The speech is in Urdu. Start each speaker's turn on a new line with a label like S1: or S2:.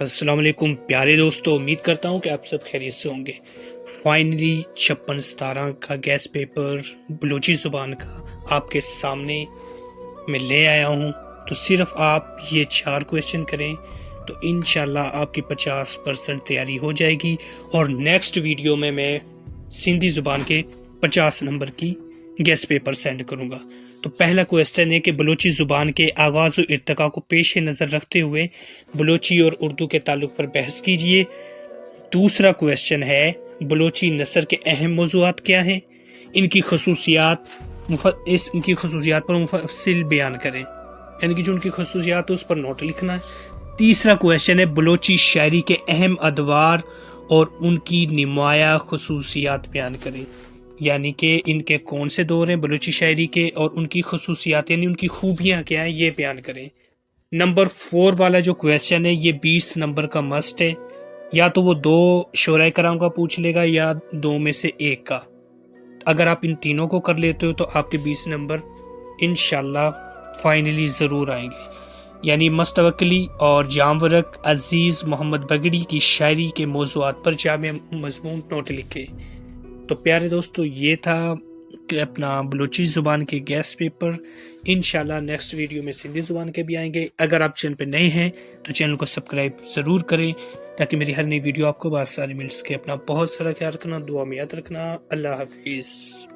S1: السلام علیکم پیارے دوستو، امید کرتا ہوں کہ آپ سب خیریت سے ہوں گے۔ فائنلی 56-17 کا گیس پیپر بلوچی زبان کا آپ کے سامنے میں لے آیا ہوں، تو صرف آپ یہ 4 کویسچن کریں تو انشاءاللہ آپ کی 50% تیاری ہو جائے گی، اور نیکسٹ ویڈیو میں سندھی زبان کے 50 نمبر کی گیس پیپر سینڈ کروں گا۔ تو پہلا کویسچن ہے کہ بلوچی زبان کے آغاز و ارتقاء کو پیش نظر رکھتے ہوئے بلوچی اور اردو کے تعلق پر بحث کیجیے۔ دوسرا کویسچن ہے بلوچی نثر کے اہم موضوعات کیا ہیں، ان کی خصوصیات پر مفصل بیان کریں، یعنی کہ جو ان کی خصوصیات ہے اس پر نوٹ لکھنا ہے۔ تیسرا کویسچن ہے بلوچی شاعری کے اہم ادوار اور ان کی نمایاں خصوصیات بیان کریں، یعنی کہ ان کے کون سے دور ہیں بلوچی شاعری کے اور ان کی خصوصیات یعنی ان کی خوبیاں کیا ہیں یہ بیان کریں۔ نمبر 4 والا جو کویسچن ہے یہ 20 نمبر کا مسٹ ہے، یا تو وہ 2 شعراء کرام کا پوچھ لے گا یا 2 میں سے 1 کا۔ اگر آپ ان تینوں کو کر لیتے ہو تو آپ کے 20 نمبر انشاءاللہ فائنلی ضرور آئیں گے، یعنی مستوکلی اور جامورک عزیز محمد بگڑی کی شاعری کے موضوعات پر جامع مضمون نوٹ لکھے۔ تو پیارے دوستو یہ تھا کہ اپنا بلوچی زبان کے گیس پیپر۔ انشاءاللہ نیکسٹ ویڈیو میں سندھی زبان کے بھی آئیں گے۔ اگر آپ چینل پہ نئے ہیں تو چینل کو سبسکرائب ضرور کریں تاکہ میری ہر نئی ویڈیو آپ کو بآسانی مل سکے۔ اپنا بہت سارا خیال رکھنا، دعا میں یاد رکھنا۔ اللہ حافظ۔